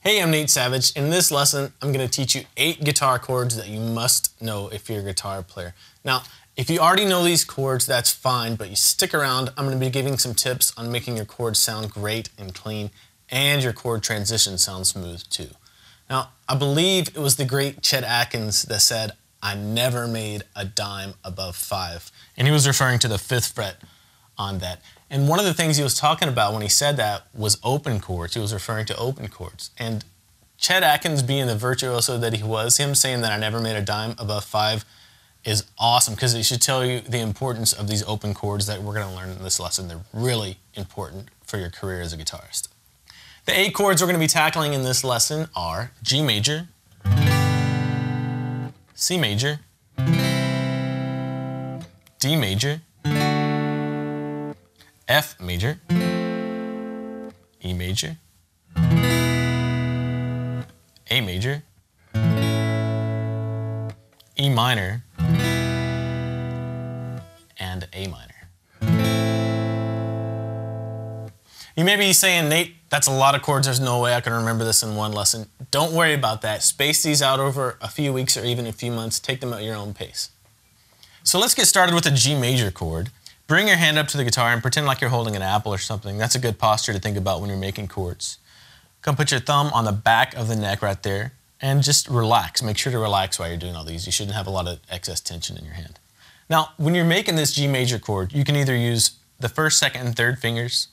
Hey, I'm Nate Savage. In this lesson, I'm going to teach you 8 guitar chords that you must know if you're a guitar player. Now, if you already know these chords, that's fine, but you stick around. I'm going to be giving some tips on making your chords sound great and clean, and your chord transition sound smooth too. Now, I believe it was the great Chet Atkins that said, "I never made a dime above 5." And he was referring to the 5th fret on that. And one of the things he was talking about when he said that was open chords. He was referring to open chords. And Chet Atkins, being the virtuoso that he was, him saying that I never made a dime above 5 is awesome, because it should tell you the importance of these open chords that we're going to learn in this lesson. They're really important for your career as a guitarist. The 8 chords we're going to be tackling in this lesson are G major, C major, D major, F major, E major, A major, E minor, and A minor. You may be saying, "Nate, that's a lot of chords. There's no way I can remember this in one lesson." Don't worry about that. Space these out over a few weeks or even a few months. Take them at your own pace. So let's get started with a G major chord. Bring your hand up to the guitar and pretend like you're holding an apple or something. That's a good posture to think about when you're making chords. Come put your thumb on the back of the neck right there and just relax. Make sure to relax while you're doing all these. You shouldn't have a lot of excess tension in your hand. Now, when you're making this G major chord, you can either use the 1st, 2nd, and 3rd fingers,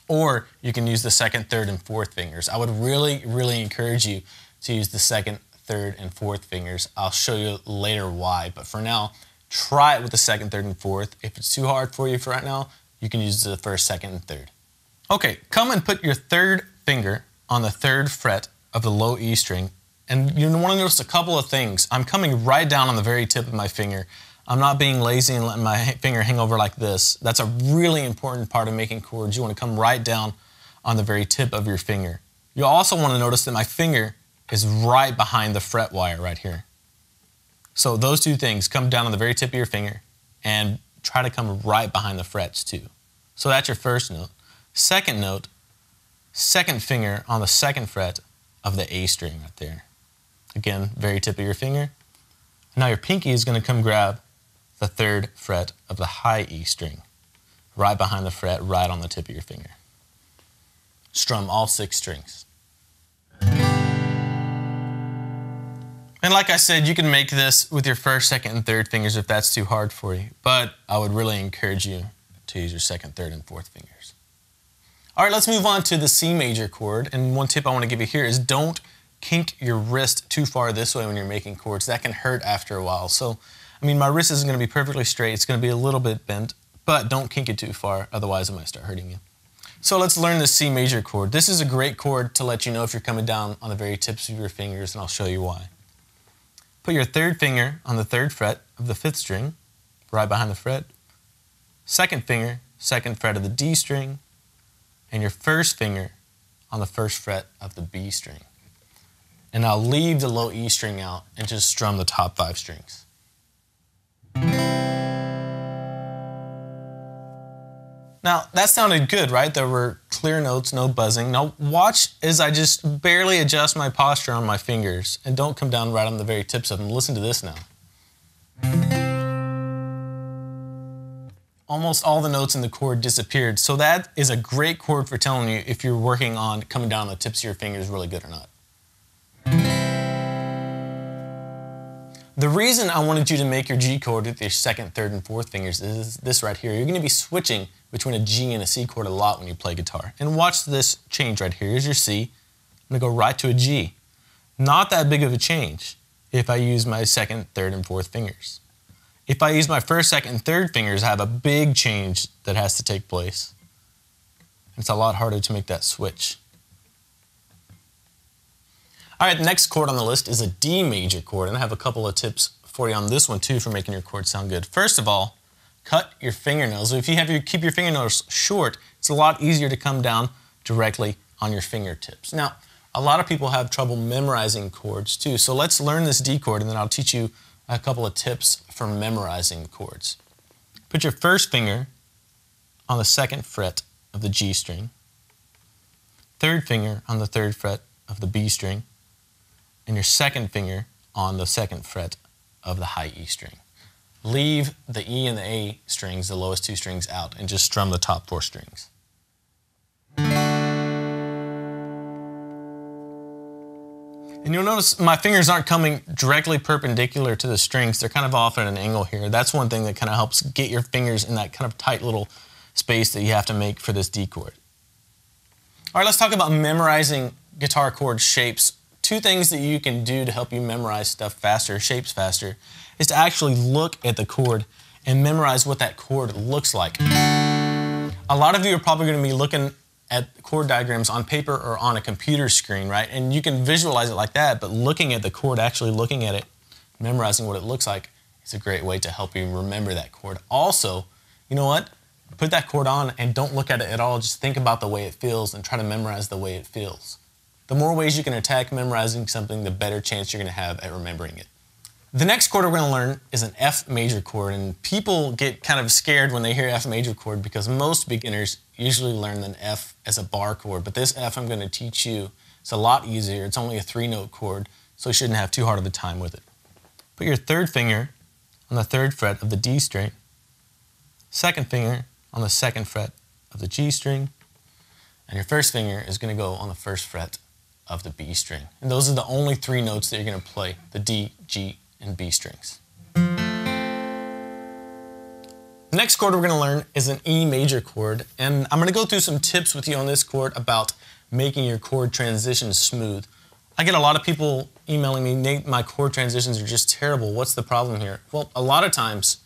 or you can use the 2nd, 3rd, and 4th fingers. I would really encourage you to use the 2nd, 3rd, and 4th fingers. I'll show you later why, but for now, try it with the 2nd, 3rd, and 4th. If it's too hard for you for right now, you can use the 1st, 2nd, and 3rd. Okay, come and put your 3rd finger on the 3rd fret of the low E string, and you want to notice a couple of things. I'm coming right down on the very tip of my finger. I'm not being lazy and letting my finger hang over like this. That's a really important part of making chords. You want to come right down on the very tip of your finger. You also want to notice that my finger is right behind the fret wire right here. So those two things, come down on the very tip of your finger and try to come right behind the frets too. So that's your first note. Second note, 2nd finger on the 2nd fret of the A string right there. Again, very tip of your finger. Now your pinky is going to come grab the 3rd fret of the high E string, right behind the fret, right on the tip of your finger. Strum all 6 strings. And like I said, you can make this with your 1st, 2nd, and 3rd fingers if that's too hard for you, but I would really encourage you to use your 2nd, 3rd, and 4th fingers. All right, let's move on to the C major chord, and one tip I want to give you here is don't kink your wrist too far this way when you're making chords. That can hurt after a while. So, I mean, my wrist isn't going to be perfectly straight. It's going to be a little bit bent, but don't kink it too far, otherwise it might start hurting you. So let's learn the C major chord. This is a great chord to let you know if you're coming down on the very tips of your fingers, and I'll show you why. Put your 3rd finger on the 3rd fret of the 5th string, right behind the fret. 2nd finger, 2nd fret of the D string, and your 1st finger on the 1st fret of the B string. And now leave the low E string out and just strum the top 5 strings. Now, that sounded good, right? There were clear notes, no buzzing. Now watch as I just barely adjust my posture on my fingers, and don't come down right on the very tips of them. Listen to this now. Almost all the notes in the chord disappeared, so that is a great chord for telling you if you're working on coming down on the tips of your fingers really good or not. The reason I wanted you to make your G chord with your 2nd, 3rd, and 4th fingers is this right here. You're going to be switching between a G and a C chord a lot when you play guitar. And watch this change right here. Here's your C. I'm going to go right to a G. Not that big of a change if I use my 2nd, 3rd, and 4th fingers. If I use my 1st, 2nd, and 3rd fingers, I have a big change that has to take place. It's a lot harder to make that switch. All right, the next chord on the list is a D major chord, and I have a couple of tips for you on this one too for making your chord sound good. First of all, cut your fingernails. If you keep your fingernails short, it's a lot easier to come down directly on your fingertips. Now, a lot of people have trouble memorizing chords too, so let's learn this D chord, and then I'll teach you a couple of tips for memorizing chords. Put your 1st finger on the 2nd fret of the G string, 3rd finger on the 3rd fret of the B string, and your second finger on the second fret of the high E string. Leave the E and the A strings, the lowest two strings, out and just strum the top four strings. And you'll notice my fingers aren't coming directly perpendicular to the strings. They're kind of off at an angle here. That's one thing that kind of helps get your fingers in that kind of tight little space that you have to make for this D chord. All right, let's talk about memorizing guitar chord shapes. Two things that you can do to help you memorize stuff faster, shapes faster, is to actually look at the chord and memorize what that chord looks like. A lot of you are probably going to be looking at chord diagrams on paper or on a computer screen, right? And you can visualize it like that, but looking at the chord, actually looking at it, memorizing what it looks like, is a great way to help you remember that chord. Also, you know what? Put that chord on and don't look at it at all. Just think about the way it feels and try to memorize the way it feels. The more ways you can attack memorizing something, the better chance you're going to have at remembering it. The next chord we're going to learn is an F major chord, and people get kind of scared when they hear F major chord because most beginners usually learn an F as a bar chord, but this F I'm going to teach you is a lot easier. It's only a 3-note chord, so you shouldn't have too hard of a time with it. Put your third finger on the third fret of the D string, second finger on the second fret of the G string, and your first finger is going to go on the first fret of the B string. And those are the only 3 notes that you're going to play, the D, G, and B strings. The next chord we're going to learn is an E major chord, and I'm going to go through some tips with you on this chord about making your chord transitions smooth. I get a lot of people emailing me, Nate, my chord transitions are just terrible. What's the problem here? Well, a lot of times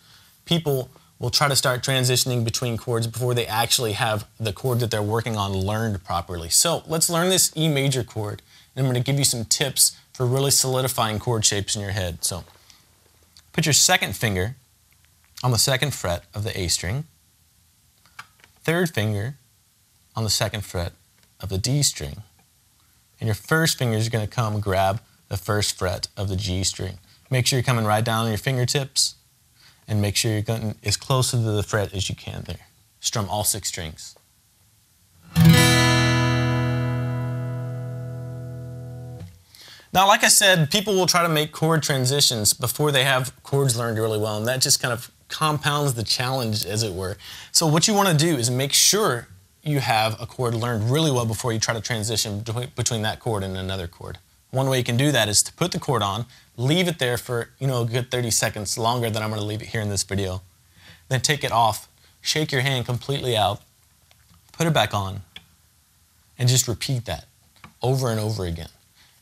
people will try to start transitioning between chords before they actually have the chord that they're working on learned properly. So let's learn this E major chord, and I'm going to give you some tips for really solidifying chord shapes in your head. So put your second finger on the second fret of the A string, third finger on the second fret of the D string, and your first finger is going to come grab the first fret of the G string. Make sure you're coming right down on your fingertips, and make sure you're getting as close to the fret as you can there. Strum all 6 strings. Now, like I said, people will try to make chord transitions before they have chords learned really well, and that just kind of compounds the challenge, as it were. So what you want to do is make sure you have a chord learned really well before you try to transition between that chord and another chord. One way you can do that is to put the chord on, leave it there for a good 30 seconds, longer than I'm going to leave it here in this video. Then take it off, shake your hand completely out, put it back on, and just repeat that over and over again.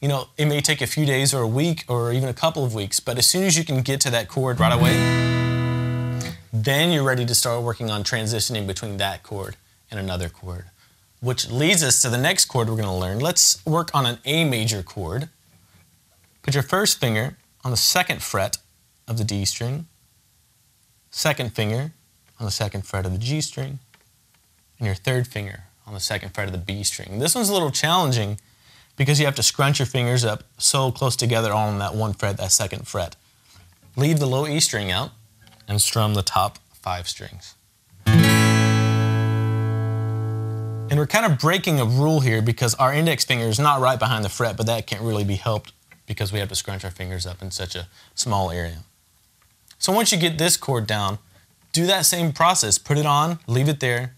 It may take a few days or a week or even a couple of weeks, but as soon as you can get to that chord right away, then you're ready to start working on transitioning between that chord and another chord. Which leads us to the next chord we're going to learn. Let's work on an A major chord. Put your first finger on the second fret of the D string, second finger on the second fret of the G string, and your third finger on the second fret of the B string. This one's a little challenging because you have to scrunch your fingers up so close together all on that one fret, that second fret. Leave the low E string out and strum the top 5 strings. And we're kind of breaking a rule here because our index finger is not right behind the fret, but that can't really be helped because we have to scrunch our fingers up in such a small area. So once you get this chord down, do that same process. Put it on, leave it there,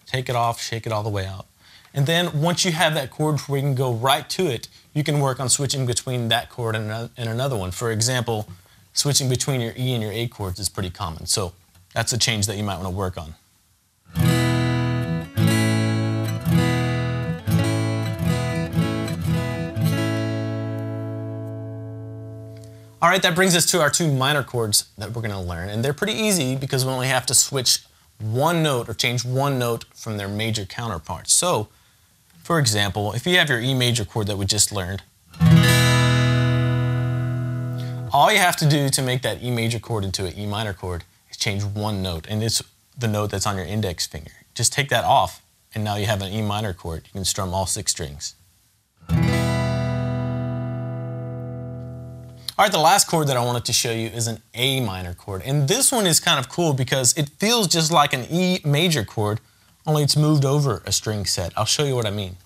take it off, shake it all the way out. And then once you have that chord where you can go right to it, you can work on switching between that chord and another one. For example, switching between your E and your A chords is pretty common. So that's a change that you might want to work on. All right, that brings us to our 2 minor chords that we're going to learn. And they're pretty easy because we only have to switch one note or change one note from their major counterparts. So, for example, if you have your E major chord that we just learned, all you have to do to make that E major chord into an E minor chord is change one note, and it's the note that's on your index finger. Just take that off, and now you have an E minor chord. You can strum all 6 strings. All right, the last chord that I wanted to show you is an A minor chord. And this one is kind of cool because it feels just like an E major chord, only it's moved over a string set. I'll show you what I mean.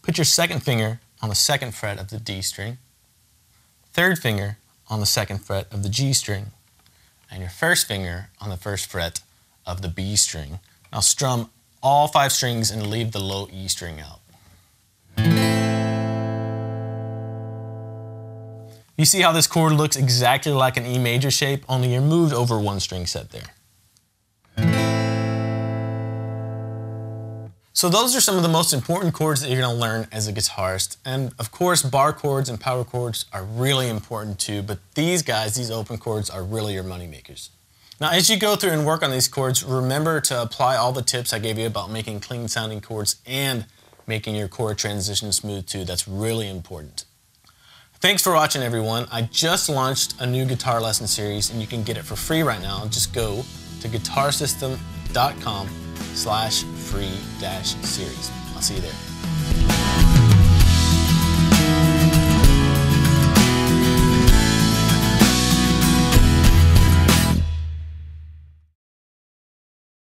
Put your second finger on the second fret of the D string, third finger on the second fret of the G string, and your first finger on the first fret of the B string. Now strum all 5 strings and leave the low E string out. You see how this chord looks exactly like an E major shape, only you're moved over 1 string set there. So those are some of the most important chords that you're going to learn as a guitarist. And of course, bar chords and power chords are really important too, but these guys, these open chords, are really your money makers. Now, as you go through and work on these chords, remember to apply all the tips I gave you about making clean sounding chords and making your chord transition smooth too. That's really important. Thanks for watching, everyone. I just launched a new guitar lesson series, and you can get it for free right now. Just go to guitarsystem.com/free-series. I'll see you there.